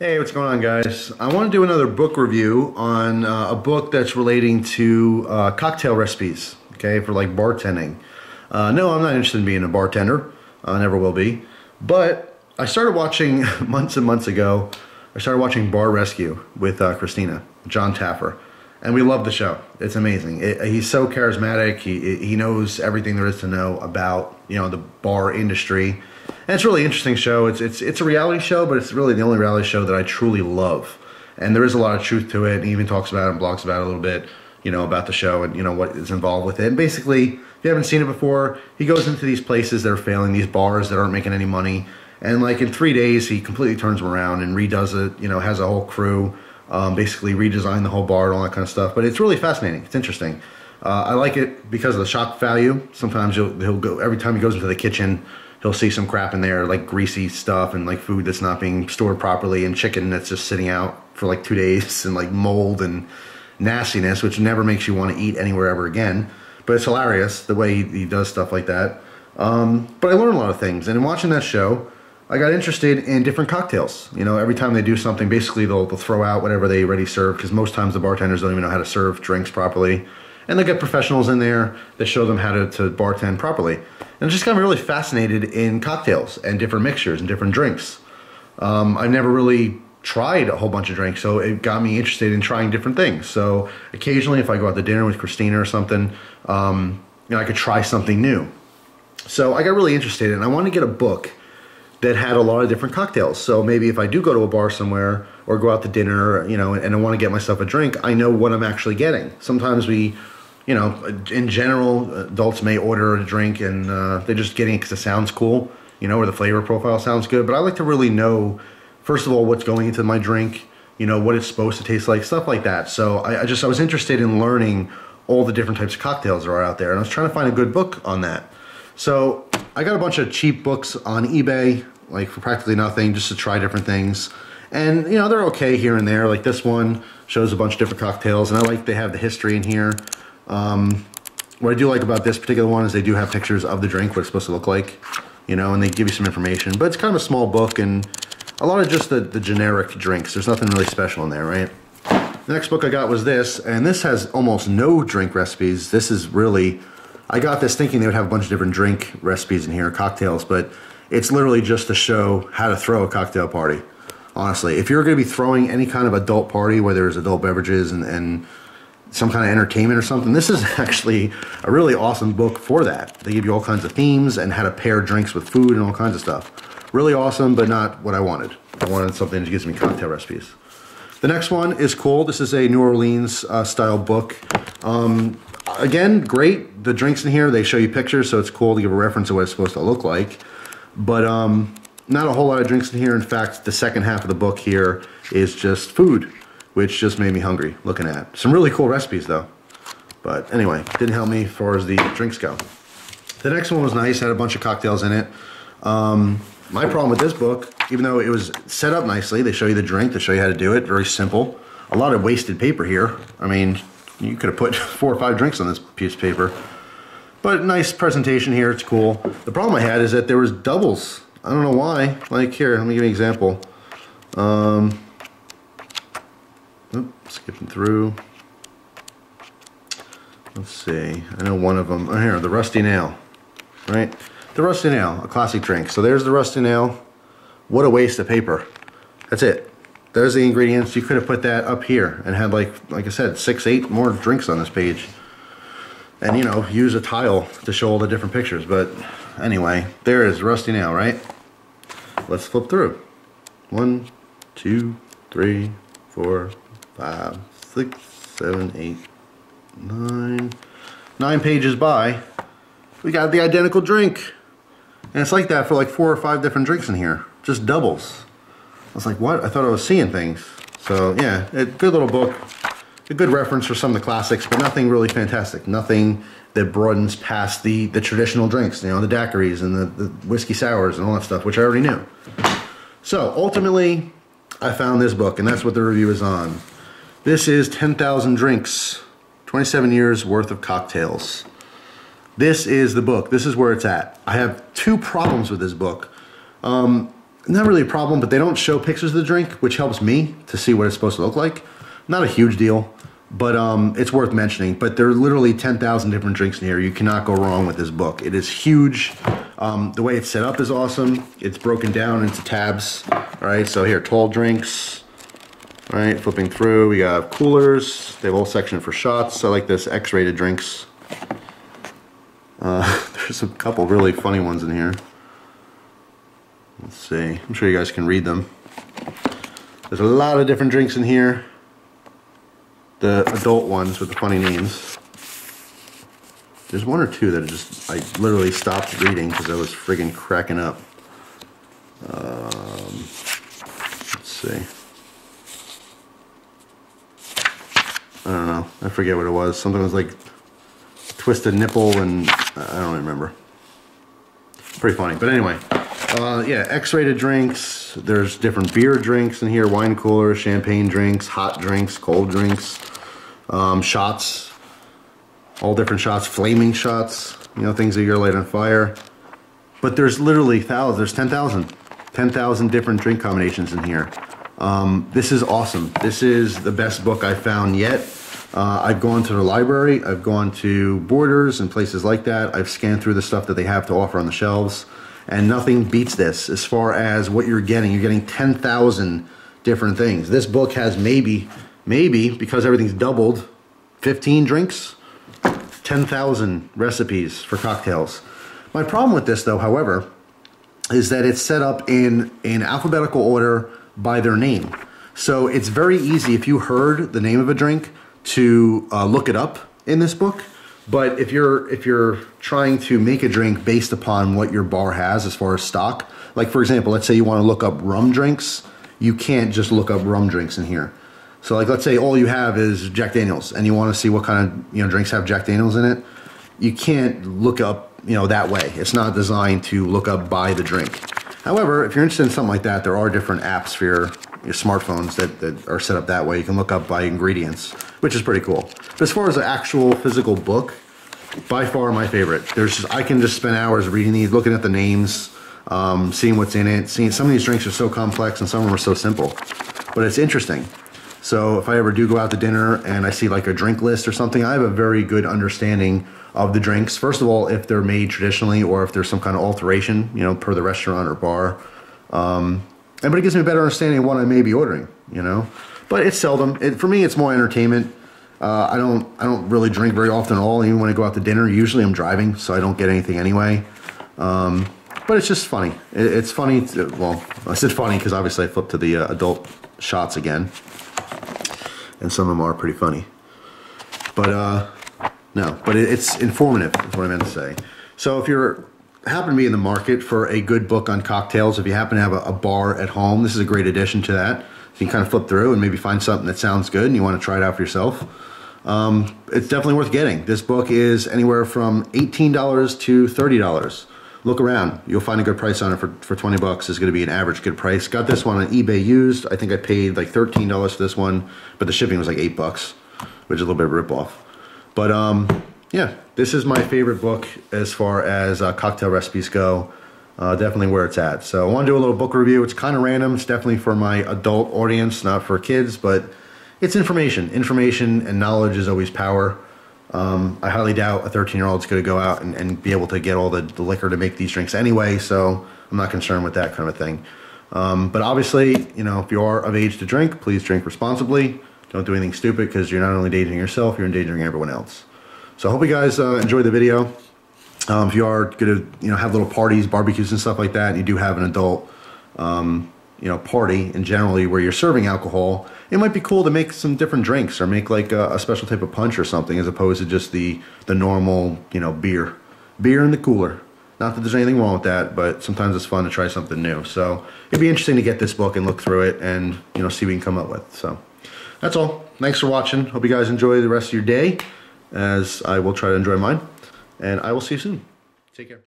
Hey, what's going on, guys? I want to do another book review on a book that's relating to cocktail recipes, okay, for like bartending. No, I'm not interested in being a bartender. I never will be. But I started watching months and months ago, I started watching Bar Rescue with Christina, John Taffer. And we love the show. It's amazing. He's so charismatic. He knows everything there is to know about, the bar industry. And it's a really interesting show. It's a reality show, but it's really the only reality show that I truly love. And there is a lot of truth to it. And he even talks about it and blogs about it a little bit, about the show and, what is involved with it. And basically, if you haven't seen it before, he goes into these places that are failing, these bars that aren't making any money. And like in 3 days, he completely turns them around and redoes it, has a whole crew, basically redesign the whole bar and all that kind of stuff. But it's really fascinating. It's interesting. I like it because of the shock value. Sometimes he'll go, every time he goes into the kitchen, he'll see some crap in there, like greasy stuff and like food that's not being stored properly and chicken that's just sitting out for like 2 days and like mold and nastiness, which never makes you want to eat anywhere ever again. But it's hilarious the way he does stuff like that. But I learned a lot of things. And in watching that show, I got interested in different cocktails. Every time they do something, basically they'll throw out whatever they already serve, because most times the bartenders don't even know how to serve drinks properly. And they get professionals in there that show them how to bartend properly. And I just got really fascinated in cocktails and different mixtures and different drinks. I never really tried a whole bunch of drinks, so it got me interested in trying different things. So occasionally if I go out to dinner with Christina or something, I could try something new. So I got really interested and I wanted to get a book that had a lot of different cocktails. So maybe if I do go to a bar somewhere or go out to dinner, and I want to get myself a drink, I know what I'm actually getting. Sometimes in general, adults may order a drink and they're just getting it because it sounds cool, or the flavor profile sounds good. But I like to really know, first of all, what's going into my drink, what it's supposed to taste like, stuff like that. So I was interested in learning all the different types of cocktails that are out there. And I was trying to find a good book on that. So I got a bunch of cheap books on eBay, like for practically nothing, just to try different things. And, they're okay here and there. Like this one shows a bunch of different cocktails, and I like they have the history in here. What I do like about this particular one is they do have pictures of the drink, what it's supposed to look like, and they give you some information. But it's kind of a small book and a lot of just the generic drinks. There's nothing really special in there, right? The next book I got was this, and this has almost no drink recipes. This is really... I got this thinking they would have a bunch of different drink recipes in here, cocktails, but it's literally just to show how to throw a cocktail party. Honestly, if you're going to be throwing any kind of adult party where there's adult beverages and some kind of entertainment or something, this is actually a really awesome book for that. They give you all kinds of themes and how to pair drinks with food and all kinds of stuff. Really awesome, but not what I wanted. I wanted something that gives me cocktail recipes. The next one is cool. This is a New Orleans style book. Again, great. The drinks in here, they show you pictures, so it's cool to give a reference of what it's supposed to look like. But not a whole lot of drinks in here. In fact, the second half of the book here is just food, which just made me hungry looking at. Some really cool recipes, though. But anyway, didn't help me as far as the drinks go. The next one was nice, had a bunch of cocktails in it. My problem with this book, even though it was set up nicely, they show you the drink, they show you how to do it, very simple. A lot of wasted paper here. I mean, you could have put 4 or 5 drinks on this piece of paper. But nice presentation here, it's cool. The problem I had is that there was doubles. I don't know why. Like here, let me give you an example. Skipping through. Let's see, I know one of them. Oh, here, the Rusty Nail, right? The Rusty Nail, a classic drink. So there's the Rusty Nail. What a waste of paper. That's it. There's the ingredients. You could have put that up here and had like I said, 6, 8 more drinks on this page. And use a tile to show all the different pictures. But anyway, there is Rusty Nail, right? Let's flip through. 1, 2, 3, 4, 5, 6, 7, 8, 9. 9 pages by. We got the identical drink. And it's like that for like 4 or 5 different drinks in here. Just doubles. I was like, what? I thought I was seeing things. So yeah, good little book. A good reference for some of the classics, but nothing really fantastic. Nothing that broadens past the traditional drinks, the daiquiris and the whiskey sours and all that stuff, which I already knew. So ultimately, I found this book, and that's what the review is on. This is 10,000 Drinks, 27 years worth of cocktails. This is the book. This is where it's at. I have 2 problems with this book. not really a problem, but they don't show pictures of the drink, which helps me to see what it's supposed to look like. Not a huge deal, but it's worth mentioning. But there are literally 10,000 different drinks in here. You cannot go wrong with this book. It is huge. The way it's set up is awesome. It's broken down into tabs. All right, so here, tall drinks. All right, flipping through, we got coolers. They have a whole section for shots. I like this, X-rated drinks. There's a couple really funny ones in here. Let's see, I'm sure you guys can read them. There's a lot of different drinks in here. The adult ones with the funny names. There's one or two that I literally stopped reading because I was friggin' cracking up. Let's see. I don't know. I forget what it was. Something was like twisted nipple and I don't remember. Pretty funny. But anyway, yeah, X-rated drinks. There's different beer drinks in here. Wine coolers, champagne drinks, hot drinks, cold drinks, shots. All different shots, flaming shots. You know, things that you're light on fire. But there's literally thousands. There's 10,000. 10,000 different drink combinations in here. This is awesome. This is the best book I've found yet. I've gone to the library, I've gone to Borders and places like that. I've scanned through the stuff that they have to offer on the shelves, and nothing beats this as far as what you're getting. You're getting 10,000 different things. This book has maybe, because everything's doubled, 15 drinks, 10,000 recipes for cocktails. My problem with this though, however, is that it's set up in alphabetical order by their name. So it's very easy if you heard the name of a drink to look it up in this book. But if you're trying to make a drink based upon what your bar has as far as stock, like for example, let's say you want to look up rum drinks, you can't just look up rum drinks in here. So like let's say all you have is Jack Daniels and you want to see what kind of drinks have Jack Daniels in it. You can't look up that way. It's not designed to look up by the drink. However, if you're interested in something like that, there are different apps for your smartphones that are set up that way. You can look up by ingredients, which is pretty cool. But as far as the actual physical book, by far my favorite. I can just spend hours reading these, looking at the names, seeing what's in it. Some of these drinks are so complex and some of them are so simple, but it's interesting. So if I ever do go out to dinner and I see like a drink list or something, I have a very good understanding of the drinks. First of all, if they're made traditionally or if there's some kind of alteration, per the restaurant or bar. But it gives me a better understanding of what I may be ordering, But it's seldom. For me, it's more entertainment. I don't really drink very often at all. Even when I go out to dinner, usually I'm driving, so I don't get anything anyway. But it's just funny. It's funny. Well, I said funny because obviously I flipped to the adult shots again, and some of them are pretty funny. But no, but it's informative. Is what I meant to say. So if you're happen to be in the market for a good book on cocktails, if you happen to have a bar at home, this is a great addition to that. You can kind of flip through and maybe find something that sounds good and you want to try it out for yourself. It's definitely worth getting. This book is anywhere from $18 to $30. Look around. You'll find a good price on it for 20 bucks. Is going to be an average good price. Got this one on eBay used. I think I paid like $13 for this one, but the shipping was like $8, which is a little bit of a ripoff. But yeah, this is my favorite book as far as cocktail recipes go. Definitely where it's at. So I want to do a little book review. It's kind of random. It's definitely for my adult audience, not for kids, but it's information. Information and knowledge is always power. I highly doubt a 13-year-old is going to go out and be able to get all the liquor to make these drinks anyway, so I'm not concerned with that kind of thing. But obviously, if you are of age to drink, please drink responsibly. Don't do anything stupid because you're not only endangering yourself, you're endangering everyone else. So I hope you guys enjoyed the video. If you are going to, have little parties, barbecues and stuff like that, and you do have an adult, party, and generally where you're serving alcohol, it might be cool to make some different drinks or make like a special type of punch or something as opposed to just the normal, beer in the cooler. Not that there's anything wrong with that, but sometimes it's fun to try something new. So it'd be interesting to get this book and look through it and, see what we can come up with. So that's all. Thanks for watching. Hope you guys enjoy the rest of your day, as I will try to enjoy mine. And I will see you soon. Take care.